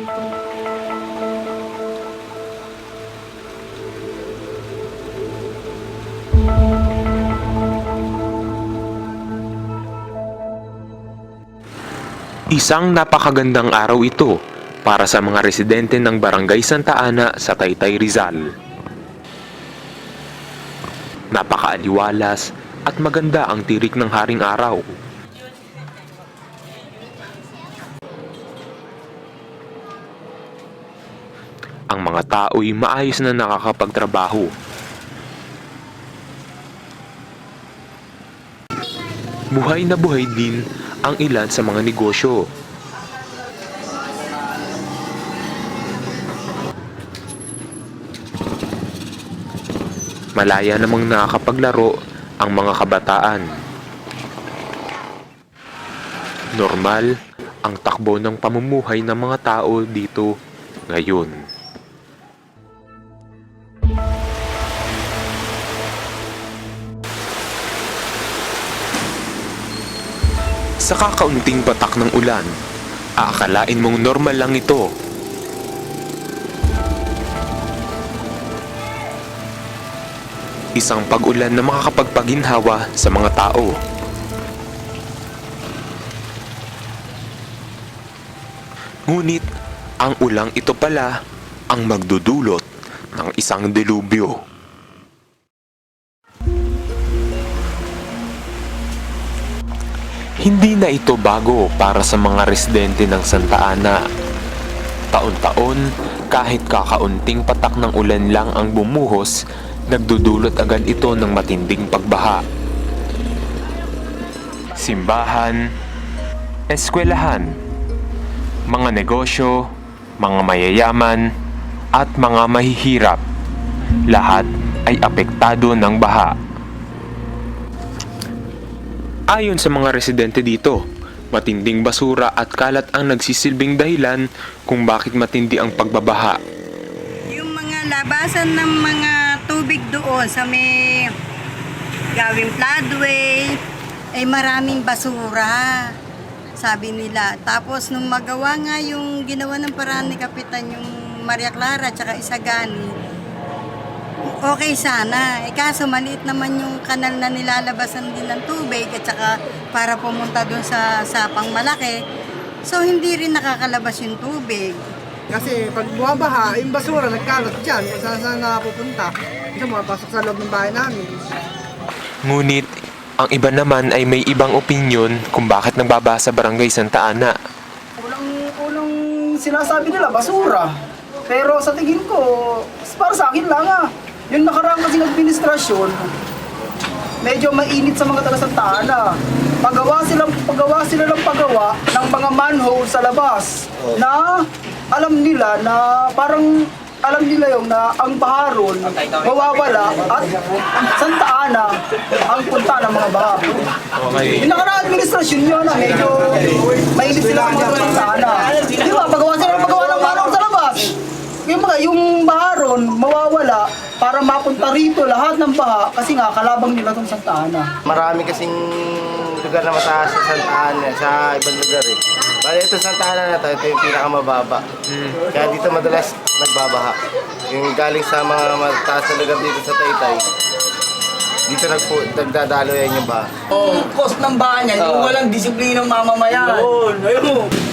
Isang napakagandang araw ito para sa mga residente ng Barangay Santa Ana sa Taytay, Rizal. Napakaaliwalas at maganda ang tirik ng haring araw. Ang mga tao'y maayos na nakakapagtrabaho. Buhay na buhay din ang ilan sa mga negosyo. Malaya namang nakakapaglaro ang mga kabataan. Normal ang takbo ng pamumuhay ng mga tao dito ngayon. Sa kakaunting patak ng ulan, aakalain mong normal lang ito. Isang pag-ulan na makakapagpaginhawa sa mga tao. Ngunit, ang ulang ito pala ang magdudulot ng isang delubyo. Hindi na ito bago para sa mga residente ng Santa Ana. Taon-taon, kahit kakaunting patak ng ulan lang ang bumuhos, nagdudulot agad ito ng matinding pagbaha. Simbahan, eskwelahan, mga negosyo, mga mayayaman, at mga mahihirap, lahat ay apektado ng baha. Ayon sa mga residente dito, matinding basura at kalat ang nagsisilbing dahilan kung bakit matindi ang pagbabaha. Yung mga labasan ng mga tubig doon sa may gawing floodway ay maraming basura, sabi nila. Tapos nung magawa nga yung ginawa ng paraan ni Kapitan, yung Maria Clara at Isagani, okay sana. Kaso maliit naman yung kanal na nilalabasan din ng tubig at saka para pumunta doon sa sapang malaki. So hindi rin nakakalabas yung tubig. Kasi pag bumabaha, yung basura nagkalat dyan. Kung saan napupunta, isa mapasok sa loob ng bahay namin. Ngunit, ang iba naman ay may ibang opinyon kung bakit nagbabaha sa Barangay Santa Ana. Unang sinasabi nila, basura. Pero sa tingin ko, para sa akin lang yung nakaraan kasing administrasyon, medyo mainit sa mga taga Santa Ana. Pagawa sila ng mga manhole sa labas na alam nila na parang alam nila yung na ang baharon mawawala at Santa Ana ang punta ng mga baha. Yung nakaraan administrasyon nyo na medyo mainit sila ang mga Santa Ana. Di ba? Pagawa ng manhole sa labas. Yung baharon mawawala para mapunta rito lahat ng baha kasi nga kalabang nila itong Santa Ana. Marami kasing lugar na mataas sa Santa Ana, sa ibang lugar eh. Bali ito Santa Ana na ito yung pinakamababa. Kaya dito madalas nagbabaha. Yung galing sa mga mataas na lugar dito sa Taytay, dito nagdadalo yan yung baha. Ang cost ng baha niyan, yung walang disiplinang mamamayan. Ayun.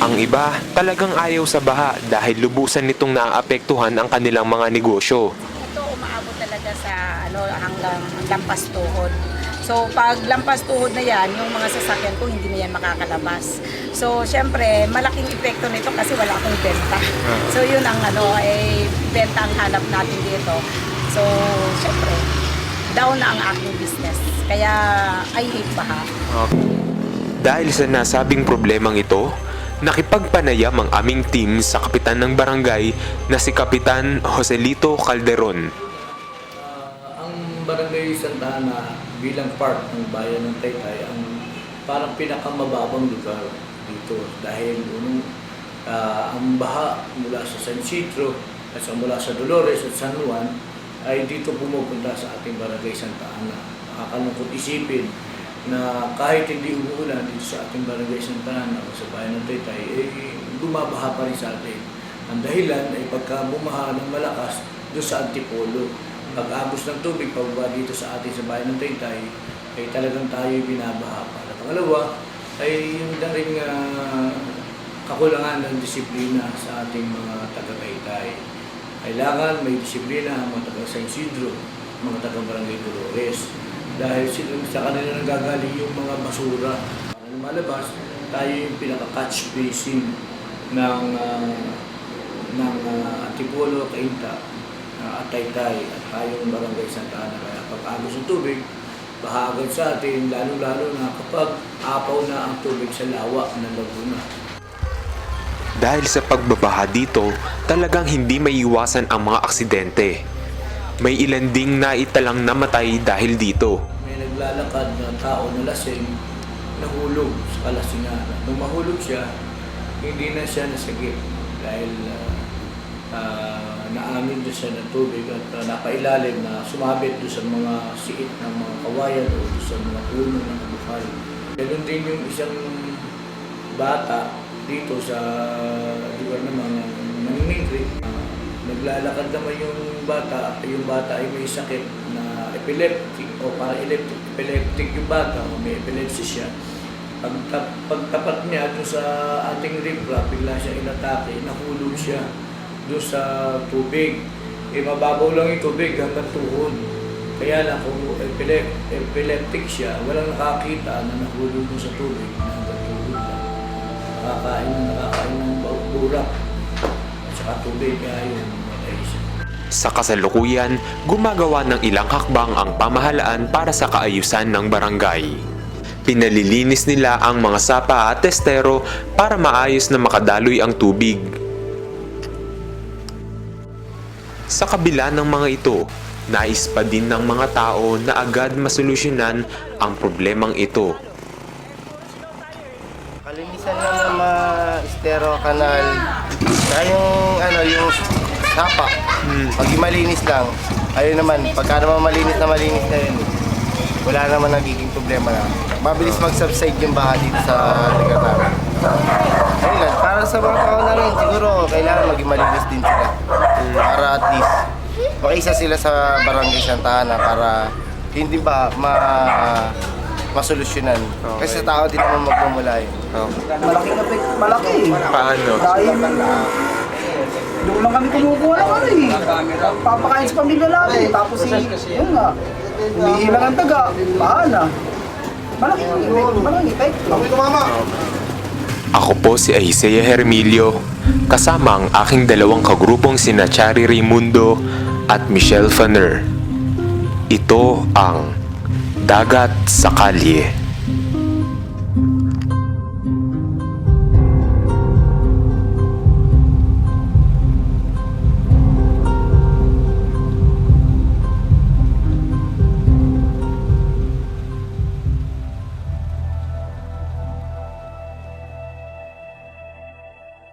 Ang iba talagang ayaw sa baha dahil lubusan nitong naaapektuhan ang kanilang mga negosyo. Ito umaabot talaga sa hanggang lampas tuhod. So pag lampas tuhod na yan, yung mga sasakyan ko hindi na yan makakalabas. So syempre malaking epekto nito kasi wala akong benta. So yun ang benta ang hanap natin dito. So syempre down na ang aking business. Kaya I hate baha. Dahil sa nasabing problemang ito, nakipagpanayam ang aming team sa kapitan ng barangay na si Kapitan Joselito Calderon. Ang Barangay Santa Ana bilang part ng bayan ng Taytay ang parang pinakamababang lugar dito dahil ang baha mula sa San Isidro at mula sa Dolores at San Juan ay dito pumupunta sa ating Barangay Santa Ana. Nakakalungkot isipin na kahit hindi umuulan dito sa ating Barangay Santa Ana o sa bayan ng Taytay, bumabaha pa rin sa atin. Ang dahilan ay pagka bumaha ng malakas doon sa Antipolo. Pag-agos ng tubig pababa dito sa atin sa bayan ng Taytay, ay talagang tayo binabaha. Para pangalawa ay yung daring kakulangan ng disiplina sa ating mga taga-Taytay. Kailangan may disiplina ang mga taga-San Isidro, mga taga-Barangay Dolores. Dahil sa kanila nagagaling yung mga basura. Para lumalabas, tayo yung pinaka-catch basin ng Antipolo, Cainta, at Taytay at tayong Barangay Santa Ana. Kaya pag-agos ng tubig, baha agad sa atin, lalo-lalo na kapag apaw na ang tubig sa lawa ng Laguna. Dahil sa pagbabaha dito, talagang hindi maiiwasan ang mga aksidente. May ilan ding naitalang namatay dahil dito. May naglalakad na tao na lasing, nahulog sa kalasingan. Nung mahulog siya, hindi na siya nasagip dahil naamin doon siya ng tubig at napailalim na sumabit doon sa mga siit ng mga kawayan o doon sa mga puno ng kabukal. Ganun din yung isang bata dito sa lugar naman ng Maningning. Naglalakad naman yung bata ay may sakit na epileptic o para epileptic yung bata o may epilepsy siya. Pagtapat niya doon sa ating riprap, bigla siya inatake, nahulog siya doon sa tubig. Mababaw lang yung tubig hanggang tuhod. Kaya lang kung epileptic siya, walang nakakita na nahulog doon sa tubig hanggang tuhod lang. Nakakain ng burak at saka tubig, kaya yun matay siya. Sa kasalukuyan, gumagawa ng ilang hakbang ang pamahalaan para sa kaayusan ng barangay. Pinalilinis nila ang mga sapa at testero para maayos na makadaloy ang tubig. Sa kabila ng mga ito, nais pa din ng mga tao na agad masolusyonan ang problemang ito. Kalinisan lang ng mga estero, kanal, saka yung sapa. Pag malinis lang, ayun naman, pagka naman malinis na yun, wala naman nagiging problema na. Mabilis mag-subside yung baha dito sa lugar namin. Ayun lang, para sa mga tao na rin, siguro kailangan maging malinis din sila. Para at least, makaisa sila sa Barangay Santa Ana para hindi ba masolusyonan. Kasi sa tao din naman magmumula yun. Malaking effect, malaki. Paano? Dahil doon lang kami kumukuha ng ano eh. Papakain sa pamilya natin. Tapos yun nga, humihilang ang taga, paana. Malaking effect. Ako po si Isaiah Hermilio, kasama ang aking dalawang kagrupong sina Chari Raimundo at Michelle Fanner. Ito ang Dagat sa Kalye.